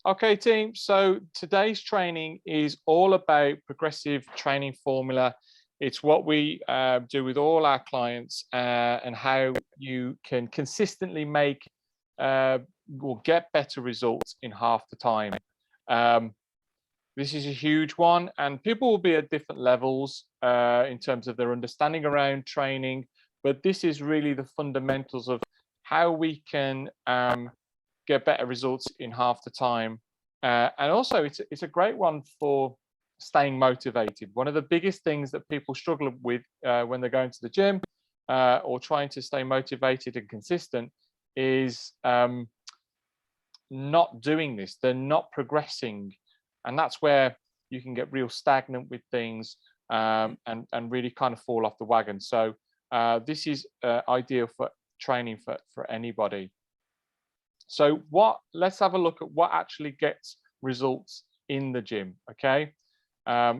Okay, team. So today's training is all about progressive training formula. It's what we do with all our clients and how you can consistently make or get better results in half the time. Um, this is a huge one, and people will be at different levels in terms of their understanding around training. But this is really the fundamentals of how we can get better results in half the time. And also, it's a great one for staying motivated. One of the biggest things that people struggle with when they're going to the gym or trying to stay motivated and consistent is not doing this. They're not progressing, and that's where you can get real stagnant with things and really kind of fall off the wagon. So this is ideal for training for anybody. So let's have a look at what actually gets results in the gym, okay?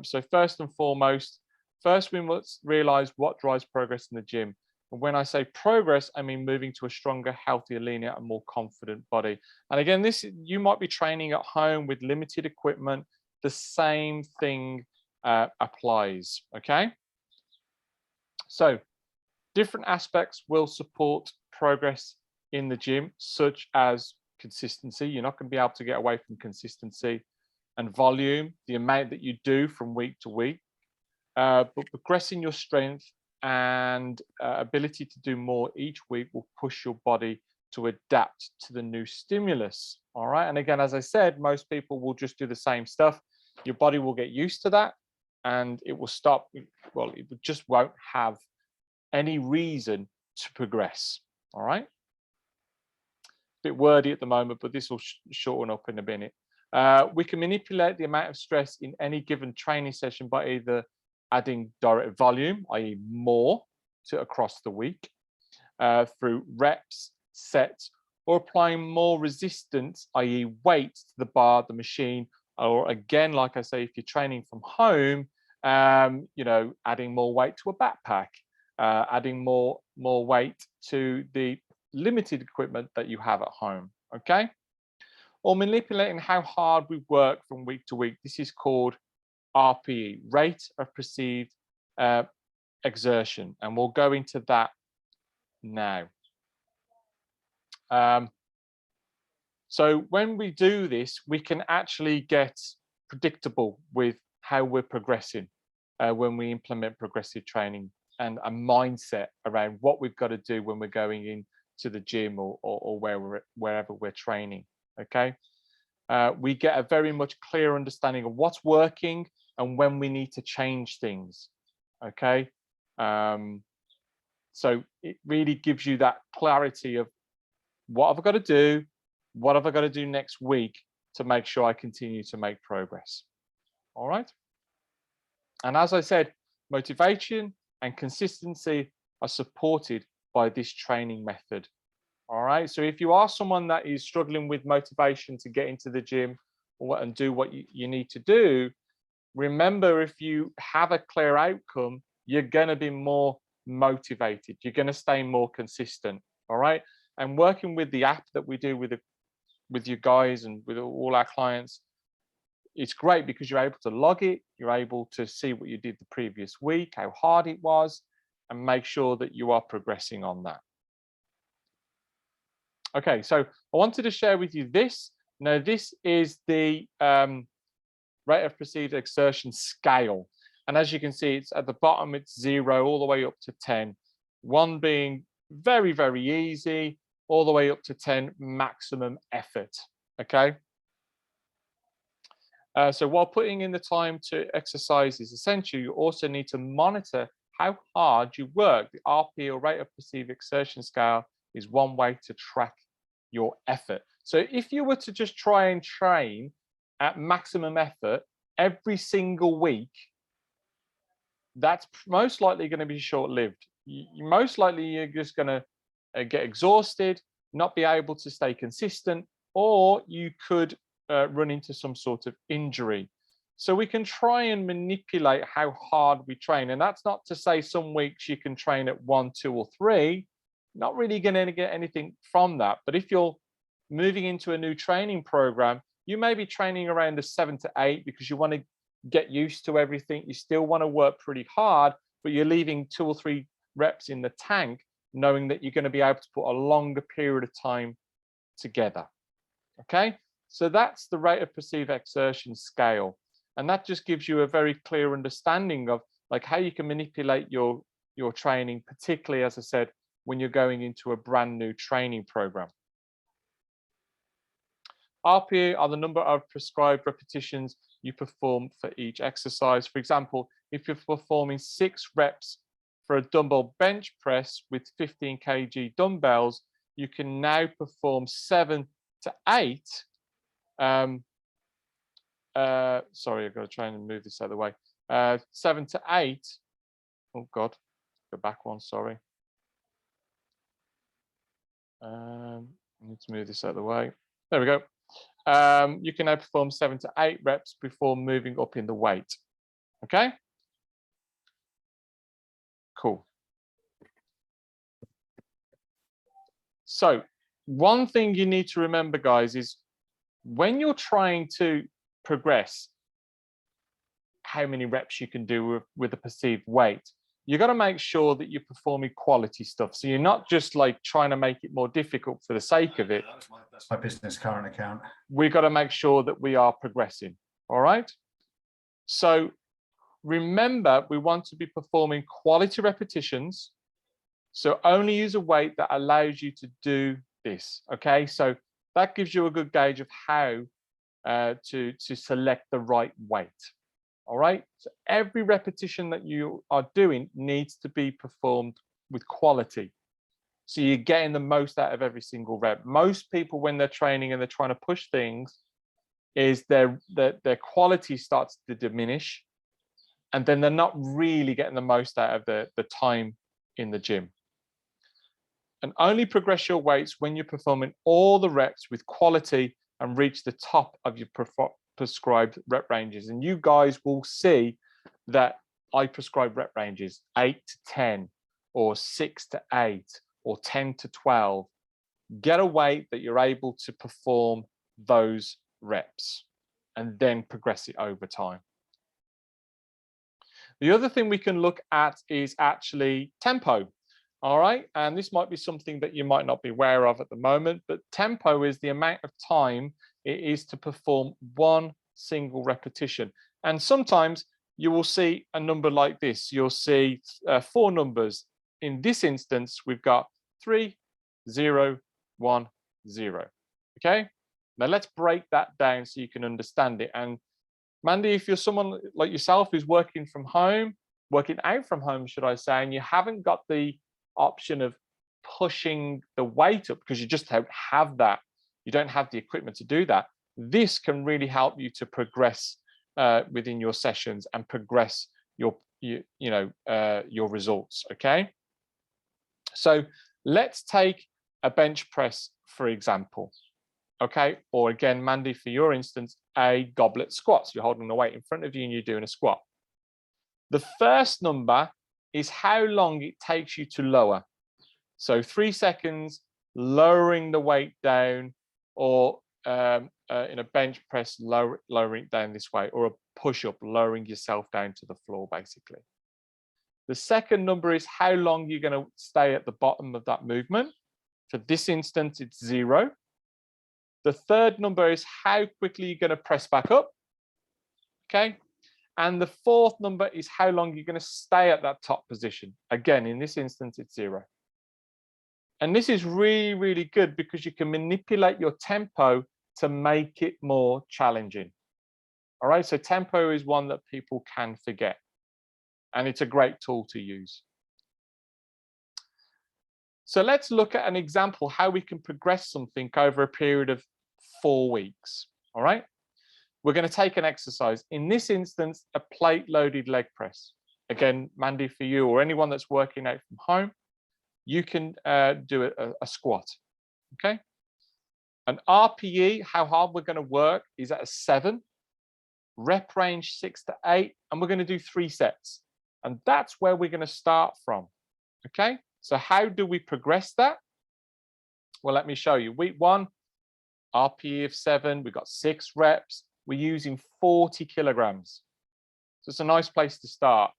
So first and foremost, first we must realize what drives progress in the gym. And when I say progress, I mean moving to a stronger, healthier, leaner, and more confident body. And again, you might be training at home with limited equipment. The same thing applies, okay? So different aspects will support progress in the gym, such as consistency. You're not going to be able to get away from consistency and volume, the amount that you do from week to week, but progressing your strength and ability to do more each week will push your body to adapt to the new stimulus. All right. And again, as I said, most people will just do the same stuff. Your body will get used to that and it will stop. Well, it just won't have any reason to progress. All right. Bit wordy at the moment, but this will shorten up in a minute. We can manipulate the amount of stress in any given training session by either adding direct volume, i.e. more to across the week, through reps, sets, or applying more resistance, i.e. weight to the bar, the machine, or again, like I say, if you're training from home, adding more weight to a backpack, adding more weight to the limited equipment that you have at home, okay? Or manipulating how hard we work from week to week. This is called RPE, rate of perceived exertion, and we'll go into that now. So when we do this, we can actually get predictable with how we're progressing when we implement progressive training and a mindset around what we've got to do when we're going in to the gym or wherever we're training, okay? We get a very much clear understanding of what's working and when we need to change things, okay? So it really gives you that clarity of what have I got to do, what have I got to do next week to make sure I continue to make progress, all right? And as I said, motivation and consistency are supported by this training method. All right. So if you are someone that is struggling with motivation to get into the gym and do what you need to do, remember if you have a clear outcome, you're going to be more motivated. You're going to stay more consistent. All right. And working with the app that we do with you guys and with all our clients, it's great because you're able to log it. You're able to see what you did the previous week, how hard it was, and make sure that you are progressing on that. Okay, so I wanted to share with you this. Now, this is the rate of perceived exertion scale. And as you can see, it's at the bottom, it's 0 all the way up to 10. 1 being very, very easy, all the way up to 10, maximum effort, okay? So while putting in the time to exercise is essential, you also need to monitor how hard you work. The RP, or rate of perceived exertion scale, is one way to track your effort. So if you were to just try and train at maximum effort every single week, that's most likely going to be short-lived. Most likely you're just going to get exhausted, not be able to stay consistent, or you could run into some sort of injury. So we can try and manipulate how hard we train. And that's not to say some weeks you can train at 1, 2, or 3. Not really going to get anything from that. But if you're moving into a new training program, you may be training around the 7 to 8 because you want to get used to everything. You still want to work pretty hard, but you're leaving 2 or 3 reps in the tank, knowing that you're going to be able to put a longer period of time together. Okay, so that's the rate of perceived exertion scale. And that just gives you a very clear understanding of like how you can manipulate your training, particularly, as I said, when you're going into a brand new training program. RPE are the number of prescribed repetitions you perform for each exercise. For example, if you're performing 6 reps for a dumbbell bench press with 15 kg dumbbells, you can now perform 7 to 8. Sorry, I've got to try and move this out of the way. 7 to 8. Oh God, go back one. Sorry. I need to move this out of the way. There we go. You can now perform 7 to 8 reps before moving up in the weight. Okay. Cool. So one thing you need to remember, guys, is when you're trying to progress how many reps you can do with a perceived weight, you got to make sure that you're performing quality stuff. So you're not just like trying to make it more difficult for the sake of it. That's my business current account. We've got to make sure that we are progressing. All right. So remember, we want to be performing quality repetitions. So only use a weight that allows you to do this. Okay. So that gives you a good gauge of how to select the right weight. All right. So every repetition that you are doing needs to be performed with quality. So you're getting the most out of every single rep. Most people, when they're training and they're trying to push things, is their quality starts to diminish, and then they're not really getting the most out of the time in the gym. And only progress your weights when you're performing all the reps with quality and reach the top of your prescribed rep ranges. And you guys will see that I prescribe rep ranges 8 to 10 or 6 to 8 or 10 to 12. Get a weight that you're able to perform those reps and then progress it over time. The other thing we can look at is actually tempo. All right, and this might be something that you might not be aware of at the moment, but tempo is the amount of time it is to perform one single repetition. And sometimes you will see a number like this. You'll see 4 numbers. In this instance, we've got 3, 0, 1, 0. Okay, now let's break that down so you can understand it. And Mandy, if you're someone like yourself who's working from home, working out from home, should I say, and you haven't got the option of pushing the weight up because you just don't have that, you don't have the equipment to do that, this can really help you to progress within your sessions and progress your results. Okay, so let's take a bench press for example. Okay, or again, Mandy, for your instance, a goblet squat. So you're holding the weight in front of you and you're doing a squat. The first number is how long it takes you to lower. So 3 seconds, lowering the weight down, or in a bench press, lowering it down this way, or a push-up, lowering yourself down to the floor, basically. The second number is how long you're going to stay at the bottom of that movement. For this instance, it's 0. The third number is how quickly you're going to press back up. Okay. And the fourth number is how long you're going to stay at that top position. Again, in this instance, it's 0. And this is really, really good because you can manipulate your tempo to make it more challenging. All right. So tempo is one that people can forget. And it's a great tool to use. So let's look at an example how we can progress something over a period of 4 weeks. All right. We're going to take an exercise. In this instance, a plate loaded leg press. Again, Mandy, for you or anyone that's working out from home, you can do a squat. Okay. An RPE, how hard we're going to work, is at a 7. Rep range 6 to 8. And we're going to do 3 sets. And that's where we're going to start from. Okay. So how do we progress that? Well, let me show you. Week 1, RPE of 7, we've got 6 reps, we're using 40 kilograms. So it's a nice place to start.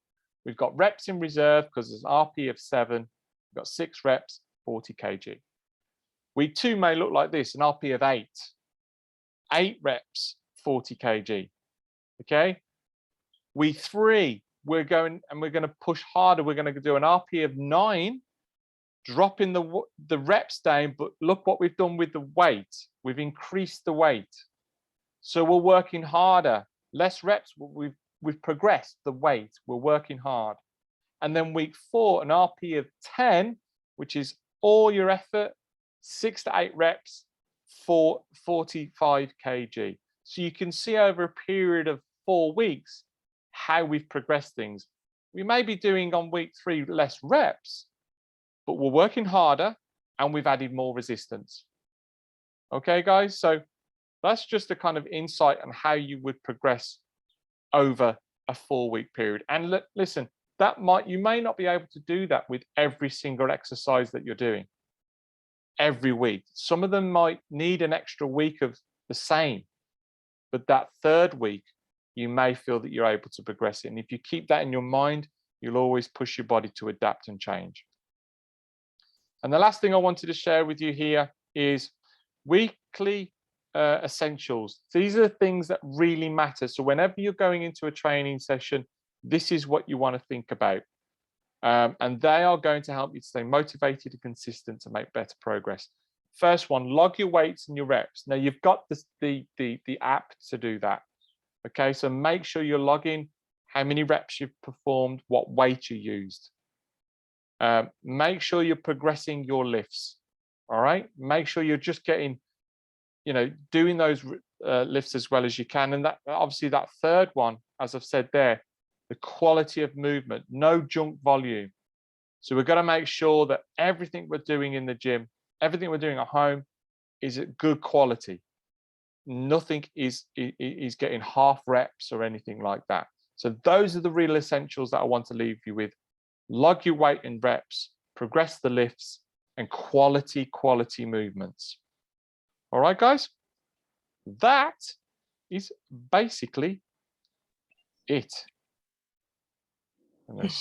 We've got reps in reserve because there's an RPE of 7, we've got 6 reps, 40 kg. Week 2 may look like this, an RPE of 8, 8 reps, 40 kg. Okay. Week 3, we're going to push harder. We're going to do an RPE of 9, dropping the reps down, but look what we've done with the weight. We've increased the weight. So we're working harder, less reps. We've progressed the weight. We're working hard. And then week 4, an RPE of 10, which is all your effort, 6 to 8 reps for 45 kg. So you can see over a period of 4 weeks how we've progressed things. We may be doing on week 3 less reps, but we're working harder and we've added more resistance. Okay, guys, so that's just a kind of insight on how you would progress over a 4-week period. And listen, you may not be able to do that with every single exercise that you're doing every week. Some of them might need an extra week of the same, but that 3rd week, you may feel that you're able to progress it. And if you keep that in your mind, you'll always push your body to adapt and change. And the last thing I wanted to share with you here is weekly essentials. These are the things that really matter. So whenever you're going into a training session, this is what you want to think about. And they are going to help you to stay motivated and consistent to make better progress. First one, log your weights and your reps. Now you've got the app to do that. Okay, so make sure you're logging how many reps you've performed, what weight you used. Make sure you're progressing your lifts. All right, make sure you're just getting, doing those lifts as well as you can. And that obviously that 3rd one, as I've said there, the quality of movement, no junk volume. So we're going to make sure that everything we're doing in the gym, everything we're doing at home is at good quality. Nothing is getting half reps or anything like that. So those are the real essentials that I want to leave you with. Log your weight and reps, progress the lifts, and quality movements. All right, guys, that is basically it. And let's